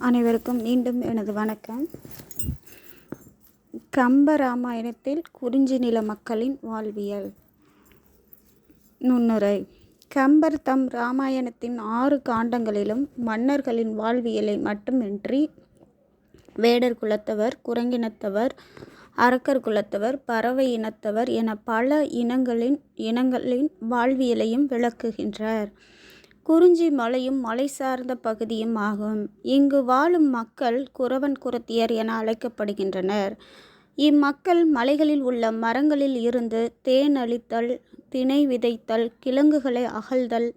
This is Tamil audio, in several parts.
அனைவருக்கும் மீண்டும் எனது வணக்கம். கம்ப ராமாயணத்தில் குறிஞ்சி நில மக்களின் வாழ்வியல். நுண்ணுரை. கம்பர் தம் இராமாயணத்தின் 6 காண்டங்களிலும் மன்னர்களின் வாழ்வியலை மட்டுமின்றி வேடர் குலத்தவர், குரங்கினத்தவர், அரக்கர் குலத்தவர், பறவை இனத்தவர் என பல இனங்களின் வாழ்வியலையும் விளக்குகின்றார். குறிஞ்சி மலையும் மலை சார்ந்த பகுதியும் ஆகும். இங்கு வாழும் மக்கள் குறவன் குறத்தியர் என அழைக்கப்படுகின்றனர். இம்மக்கள் மலைகளில் உள்ள மரங்களில் இருந்து தேன் அளித்தல், தினை விதைத்தல், கிழங்குகளை அகழ்தல்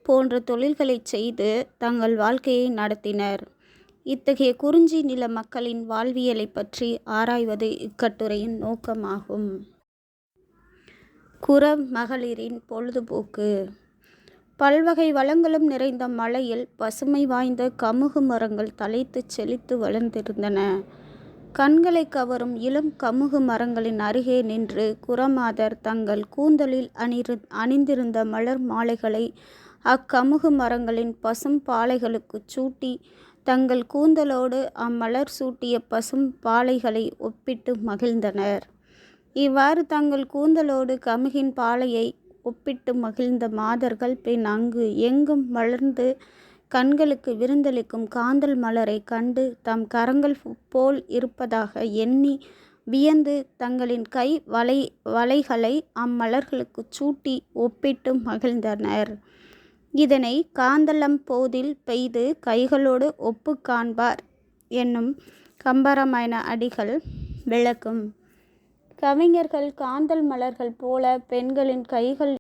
போன்ற தொழில்களை செய்து தங்கள் வாழ்க்கையை நடத்தினர். இத்தகைய குறிஞ்சி நில மக்களின் வாழ்வியலை பற்றி ஆராய்வது இக்கட்டுரையின் நோக்கமாகும். குறமகளிரின் பொழுதுபோக்கு. பல்வகை வளங்களும் நிறைந்த மலையில் பசுமை வாய்ந்த கமுகு மரங்கள் தழைத்து செழித்து வளர்ந்திருந்தன. கண்களை கவரும் இளம் கமுகு மரங்களின் அருகே நின்று குறமாதர் தங்கள் கூந்தலில் அணிந்திருந்த மலர் மாலைகளை அக்கமுகு மரங்களின் பசும் பாளைகளுக்கு சூட்டி தங்கள் கூந்தலோடு அம்மலர் சூட்டிய பசும் பாளைகளை ஒப்பிட்டு மகிழ்ந்தனர். இவ்வாறு தங்கள் கூந்தலோடு கமுகின் பாளையை ஒப்பிட்டு மகிழ்ந்த மாதர்கள் பின் அங்கு எங்கும் வளர்ந்து கண்களுக்கு விருந்தளிக்கும் காந்தல் மலரை கண்டு தம் கரங்கள் போல் இருப்பதாக எண்ணி வியந்து தங்களின் கை வளைகளை அம்மலர்களுக்கு சூட்டி ஒப்பிட்டு மகிழ்ந்தனர். இதனை காந்தளம் போதில் பெய்து கைகளோடு ஒப்பு காண்பார் என்னும் கம்பராமாயண அடிகள் விளக்கும். கவிஞர்கள் காந்தல் மலர்கள் போல பெண்களின் கைகள்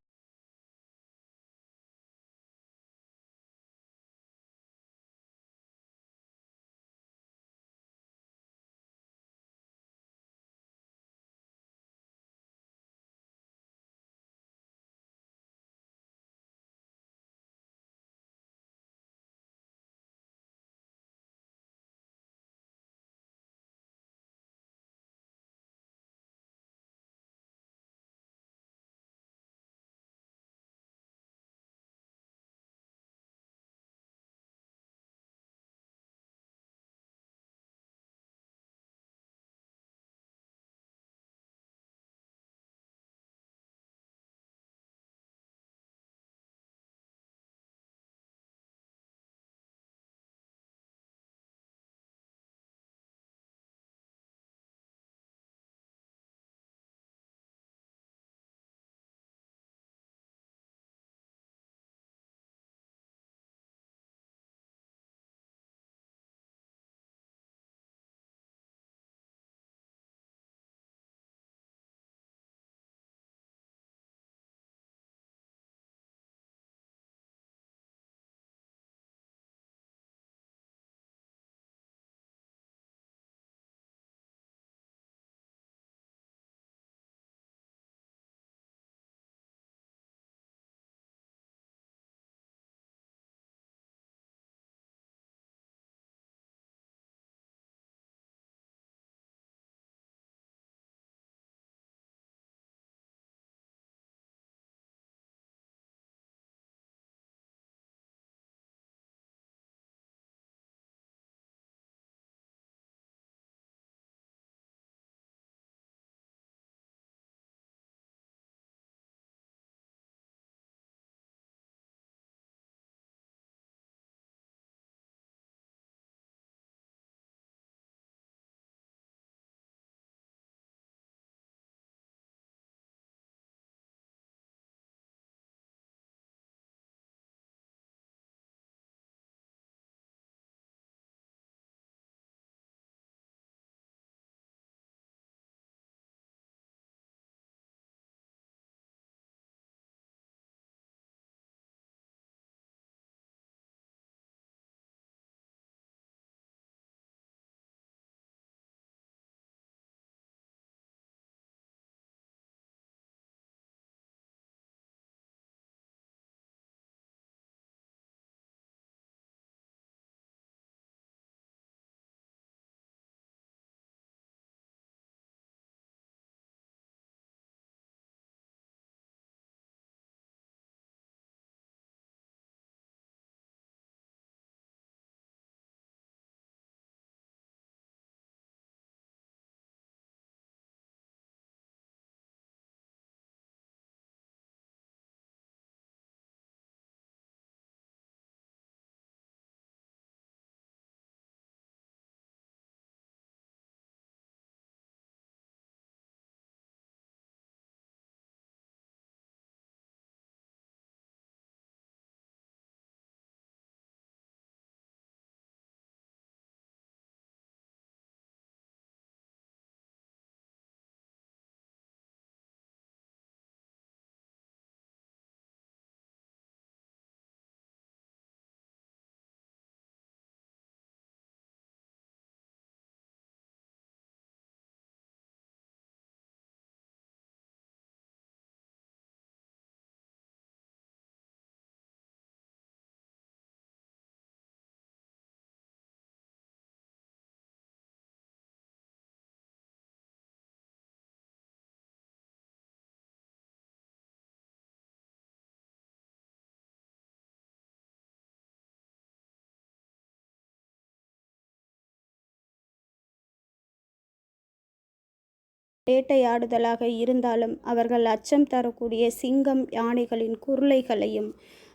வேட்டையாடுதலாக இருந்தாலும் அவர்கள் அச்சம் தரக்கூடிய சிங்கம், யானைகளின் குருளைகளையும்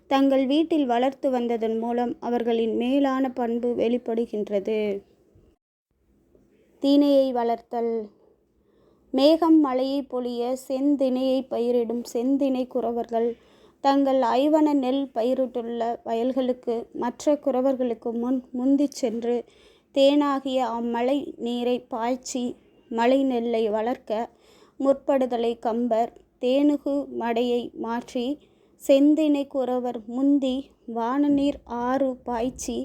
தங்கள் வீட்டில் வளர்த்து வந்ததன் மூலம் அவர்களின் மேலான பண்பு வெளிப்படுகின்றது. தினையை வளர்த்தல். மேகம் மழையை பொழிய செந்தினையை பயிரிடும் செந்தினை குறவர்கள் தங்கள் ஐவன நெல் பயிரிட்டுள்ள வயல்களுக்கு மற்ற குறவர்களுக்கு முந்திச் சென்று தேனாகிய அம்மழை நீரை பாய்ச்சி மழை நெல்லை வளர்க்க முற்படுதலை கம்பர் தேனுகு மடையை மாற்றி செந்தினை குறவர் முந்தி வானநீர் ஆறு பாய்ச்சி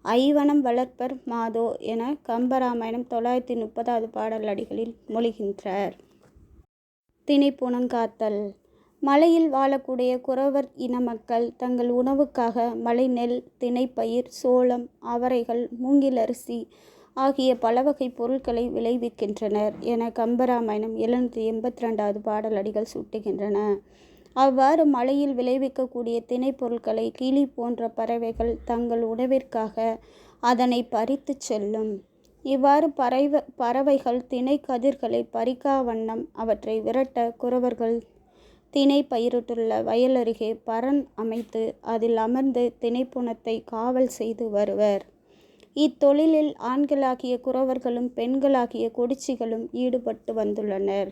ஐவனம் வளர்ப்பர் மாதோ என கம்பராமாயணம் 930வது பாடல் அடிகளில் மொழிகின்றார். திணைப்புணங்காத்தல். மலையில் வாழக்கூடிய குறவர் இன மக்கள் தங்கள் உணவுக்காக மலை நெல், திணைப்பயிர், சோளம், அவரைகள், மூங்கிலரிசி ஆகிய பலவகை பொருட்களை விளைவிக்கின்றனர் என கம்பராமாயணம் 782வது பாடல் அடிகள் சுட்டுகின்றன. அவ்வாறு மலையில் விளைவிக்கக்கூடிய திணைப்பொருட்களை கிளி போன்ற பறவைகள் தங்கள் உணவிற்காக அதனை பறித்து செல்லும். இவ்வாறு பறவைகள் திணை கதிர்களை பறிக்கா வண்ணம் அவற்றை விரட்ட குறவர்கள் திணை பயிரிட்டுள்ள வயலருகே பரண் அமைத்து அதில் அமர்ந்து திணைப்புணத்தை காவல் செய்து வருவர். இத்தொழிலில் ஆண்களாகிய குறவர்களும் பெண்களாகிய கொடிச்சிகளும் ஈடுபட்டு வந்துள்ளனர்.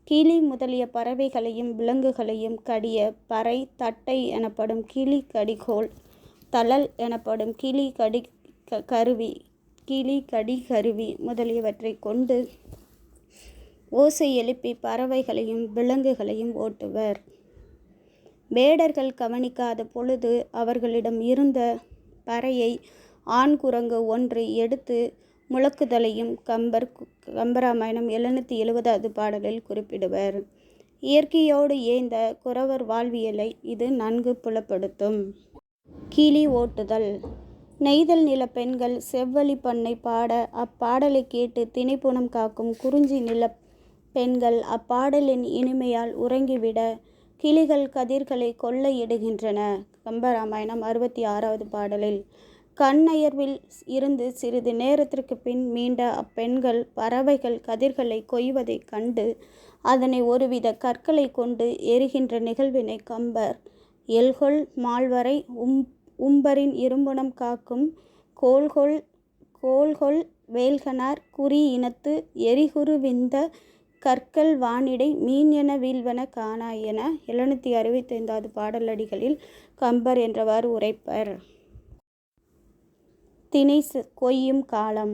கிளி முதலிய பறவைகளையும் விலங்குகளையும் கடிய பறை, தட்டை எனப்படும் கிளி கடிகோல், தழல் எனப்படும் கிளி கடி கருவி முதலியவற்றை கொண்டு ஓசை எழுப்பி பறவைகளையும் விலங்குகளையும் ஓட்டுவர். வேடர்கள் கவனிக்காத பொழுது அவர்களிடம் இருந்த பறையை ஆண் குரங்கு ஒன்று எடுத்து முழக்குதலையும் கம்பராமாயணம் 770வது பாடலில் குறிப்பிடுவர். இயற்கையோடு ஏய்ந்த குறவர் வாழ்வியலை இது நன்கு புலப்படுத்தும். கிளி ஓட்டுதல். நெய்தல் நில பெண்கள் செவ்வழி பண்ணை பாட அப்பாடலை கேட்டு திணைப்புணம் காக்கும் குறிஞ்சி நில பெண்கள் அப்பாடலின் இனிமையால் உறங்கிவிட கிளிகள் கதிர்களை கொள்ளையிடுகின்றன. கம்பராமாயணம் 66வது பாடலில். கண்ணயர்வில் இருந்து சிறிது நேரத்திற்கு பின் மீண்ட அப்பெண்கள் பறவைகள் கதிர்களை கொய்வதை கண்டு அதனை ஒருவித கற்களை கொண்டு எரிகின்ற நிகழ்வினை கம்பர் எல்கொள் மால்வரை உம்பரின் இரும்புணம் காக்கும் கோல்கொள் வேல்கனார் குறி இனத்து எரிகுரு விந்த கற்கள் வானிடை மீன் என வீழ்வன காணா என 765வது பாடலடிகளில் கம்பர் என்றவாறு உரைப்பர். திணை கொய்யும் காலம்.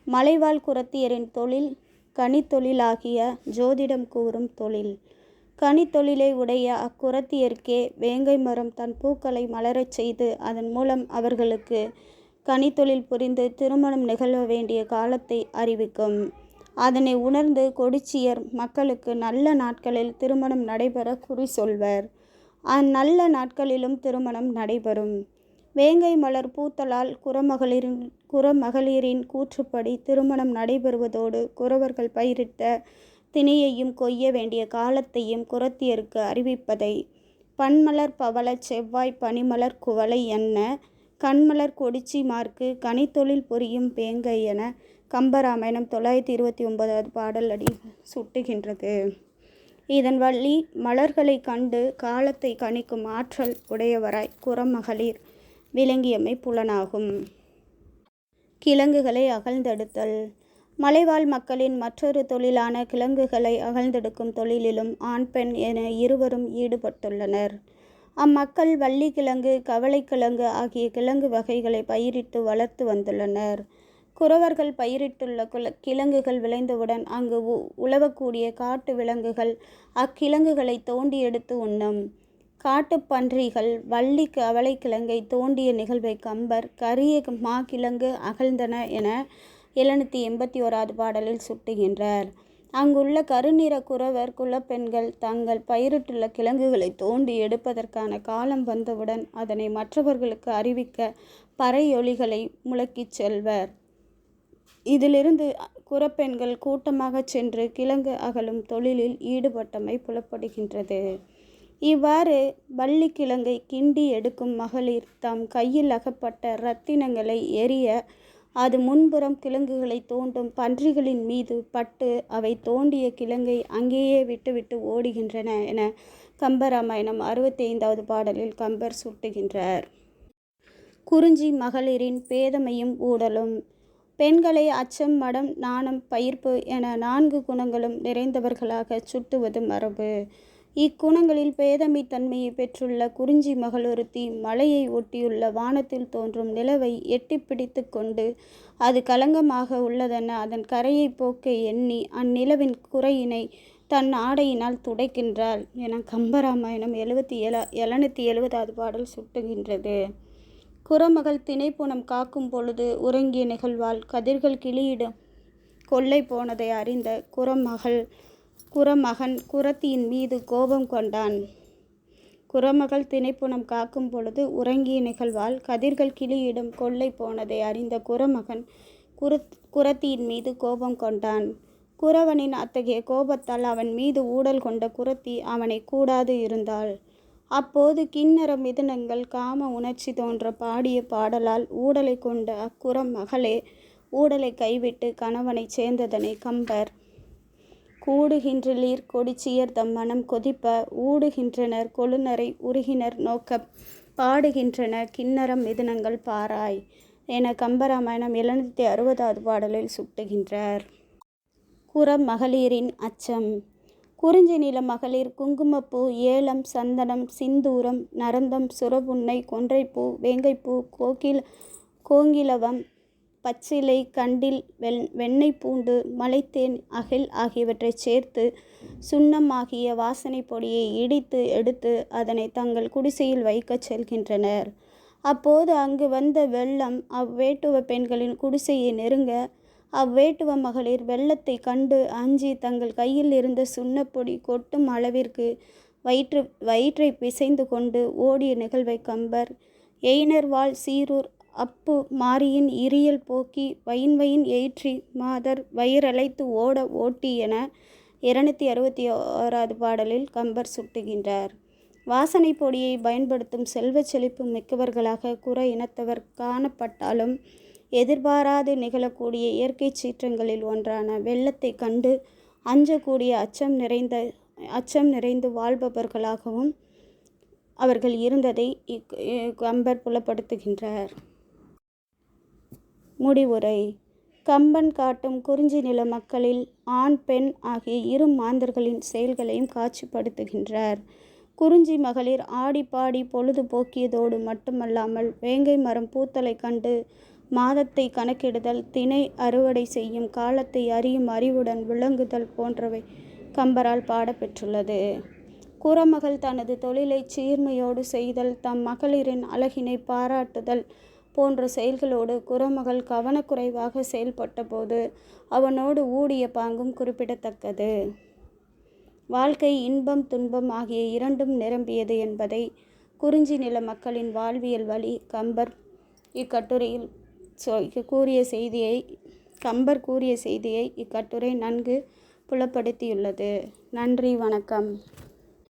மலைவாழ் குறத்தியரின் தொழில் கனித்தொழிலாகிய ஜோதிடம் கூறும் தொழில். கனித்தொழிலை உடைய அக்குறத்தியர்க்கே வேங்கை மரம் தன் பூக்களை மலரச் செய்து அதன் மூலம் அவர்களுக்கு கனித்தொழில் புரிந்து திருமணம் நிகழ வேண்டிய காலத்தை அறிவிக்கும். அதனை உணர்ந்து கொடிச்சியர் மக்களுக்கு நல்ல நாட்களில் திருமணம் நடைபெற குறி சொல்வர். அந்நல்ல நாட்களிலும் திருமணம் நடைபெறும். வேங்கை மலர் பூத்தலால் குறமகளிரின் கூற்றுப்படி திருமணம் நடைபெறுவதோடு குறவர்கள் பயிரிட்ட திணையையும் கொய்ய வேண்டிய காலத்தையும் குறத்தியருக்கு அறிவிப்பதை பன்மலர் பவள செவ்வாய் பனிமலர் குவளை என்ன கண்மலர் கொடிச்சி மார்க்கு கனித்தொழில் புரியும் வேங்கை என கம்பராமாயணம் 929வது பாடல் அடி சுட்டுகின்றது. இதன் வழி மலர்களை கண்டு காலத்தை கணிக்கும் ஆற்றல் உடையவராய் குறமகளிர் விளங்கியமை புலனாகும். கிழங்குகளை அகழ்ந்தெடுத்தல். மலைவாழ் மக்களின் மற்றொரு தொழிலான கிழங்குகளை அகழ்ந்தெடுக்கும் தொழிலிலும் ஆண் பெண் என இருவரும் ஈடுபட்டுள்ளனர். அம்மக்கள் வள்ளிக்கிழங்கு, கவளைக்கிழங்கு ஆகிய கிழங்கு வகைகளை பயிரிட்டு வளர்த்து வந்துள்ளனர். குறவர்கள் பயிரிட்டுள்ள கிழங்குகள் விளைந்தவுடன் அங்கு உழவக்கூடிய காட்டு விலங்குகள் அக்கிழங்குகளை தோண்டி எடுத்து உண்ணும். காட்டுப்பன்றிகள் வள்ளி கவளைக்கிழங்கை தோண்டிய நிகழ்வை கம்பர் கரிய மாக்கிழங்கு அகழ்ந்தன என 781வது பாடலில் சுட்டுகின்றார். அங்குள்ள கருநிற குறவர் குலப்பெண்கள் தங்கள் பயிரிட்டுள்ள கிழங்குகளை தோண்டி எடுப்பதற்கான காலம் வந்தவுடன் அதனை மற்றவர்களுக்கு அறிவிக்க பறையொலிகளை முழக்கிச் செல்வர். இதிலிருந்து குறப்பெண்கள் கூட்டமாக சென்று கிழங்கு அகலும் தொழிலில் ஈடுபட்டமை புலப்படுகின்றது. இவ்வாறு வள்ளிக்கிழங்கை கிண்டி எடுக்கும் மகளிர் தம் கையில் அகப்பட்ட இரத்தினங்களை எரிய அது முன்புறம் கிழங்குகளை தோண்டும் பன்றிகளின் மீது பட்டு அவை தோண்டிய கிழங்கை அங்கேயே விட்டுவிட்டு ஓடுகின்றன என கம்பராமாயணம் 65வது பாடலில் கம்பர் சுட்டுகின்றார். குறிஞ்சி மகளிரின் பேதமையும் ஊடலும். பெண்களை அச்சம், மடம், நாணம், பயிர்ப்பு என 4 குணங்களும் நிறைந்தவர்களாக சுட்டுவது மரபு. இக்குணங்களில் பேதமை தன்மையை பெற்றுள்ள குறிஞ்சி மகளொருத்தி மலையை ஒட்டியுள்ள வானத்தில் தோன்றும் நிலவை எட்டி பிடித்து கொண்டு அது களங்கமாக உள்ளதென அதன் கரையை போக்க எண்ணி அந்நிலவின் குறையினை தன் ஆடையினால் துடைக்கின்றாள் என கம்பராமாயணம் 770வது பாடல் சுட்டுகின்றது. குறமகள் திணைப்புனம் காக்கும் பொழுது உறங்கிய நிகழ்வால் கதிர்கள் கிளியிடும் கொள்ளை போனதை அறிந்த குறமகன் குறத்தியின் மீது கோபம் கொண்டான். குறமகள் திணைப்புனம் காக்கும் பொழுது உறங்கிய நிகழ்வால் கதிர்கள் கிளியிடம் கொள்ளை போனதை அறிந்த குறமகன் குறத்தியின் மீது கோபம் கொண்டான். குறவனின் அத்தகைய கோபத்தால் அவன் மீது ஊடல் கொண்ட குறத்தி அவனை கூடாது இருந்தாள். அப்போது கிண்ணற மிதுனங்கள் காம உணர்ச்சி தோன்ற பாடிய பாடலால் ஊடலை கொண்ட அக்குறமகளே ஊடலை கைவிட்டு கணவனை சேர்ந்ததனை கம்பர் கூடுகின்றலீர் கொடிச்சியர் தம் மனம் கொதிப்ப ஊடுகின்றனர் கொழுநரை உருகினர் நோக்க பாடுகின்றன கிண்ணறம் மிதுனங்கள் பாராய் என கம்பராமாயணம் 760வது பாடலில் சுட்டுகின்றார். குறமகளிரின் அச்சம். குறிஞ்சி நில மகளிர் குங்குமப்பூ, ஏலம், சந்தனம், சிந்தூரம், நரந்தம், சுரபுன்னை, கொன்றைப்பூ, வேங்கைப்பூ, கோங்கிலவம், பச்சிலை, கண்டில், வெண்ணெய் பூண்டு, மலைத்தேன், அகில் ஆகியவற்றை சேர்த்து சுண்ணம் ஆகிய வாசனை பொடியை இடித்து எடுத்து அதனை தங்கள் குடிசையில் வைக்கச் செல்கின்றனர். அப்போது அங்கு வந்த வெள்ளம் அவ்வேட்டுவ பெண்களின் குடிசையை நெருங்க அவ்வேட்டுவ மகளிர் வெள்ளத்தை கண்டு அஞ்சி தங்கள் கையில் இருந்த சுண்ணப்பொடி கொட்டும் அளவிற்கு வயிற்றை பிசைந்து கொண்டு ஓடிய நிகழ்வை கம்பர் எயினர்வாள் சீரூர் அப்பு மாரியின் இரியல் போக்கி வயின் ஏற்றி மாதர் வயிறழைத்து ஓட ஓட்டி என 261வது பாடலில் கம்பர் சுட்டுகின்றார். வாசனை பொடியை பயன்படுத்தும் செல்வ செழிப்பு மிக்கவர்களாக குற இனத்தவர் காணப்பட்டாலும் எதிர்பாராது நிகழக்கூடிய இயற்கை சீற்றங்களில் ஒன்றான வெள்ளத்தை கண்டு அஞ்சக்கூடிய அச்சம் நிறைந்து வாழ்பவர்களாகவும் அவர்கள் இருந்ததை கம்பர் புலப்படுத்துகின்றார். முடிவுரை. கம்பன் காட்டும் குறிஞ்சி நில மக்களில் ஆண், பெண் ஆகிய இரு மாந்தர்களின் செயல்களையும் காட்சிப்படுத்துகின்றார். குறிஞ்சி மகளிர் ஆடிப்பாடி பொழுது போக்கியதோடு மட்டுமல்லாமல் வேங்கை மரம் பூத்தலை கண்டு மாதத்தை கணக்கிடுதல், திணை அறுவடை செய்யும் காலத்தை அறியும் அறிவுடன் விளங்குதல் போன்றவை கம்பரால் பாடப்பெற்றுள்ளது. குறமகள் தனது தொழிலை சீர்மையோடு செய்தல், தம் மகளிரின் அழகினை பாராட்டுதல் போன்ற செயல்களோடு குறமகள் கவனக்குறைவாக செயல்பட்ட போது அவனோடு ஊடிய பாங்கும் குறிப்பிடத்தக்கது. வாழ்க்கை இன்பம் துன்பம் ஆகிய இரண்டும் நிரம்பியது என்பதை குறிஞ்சி நில மக்களின் வாழ்வியல் வழி கம்பர் இக்கட்டுரையில் கூறிய செய்தியை இக்கட்டுரை நன்கு புலப்படுத்தியுள்ளது. நன்றி, வணக்கம்.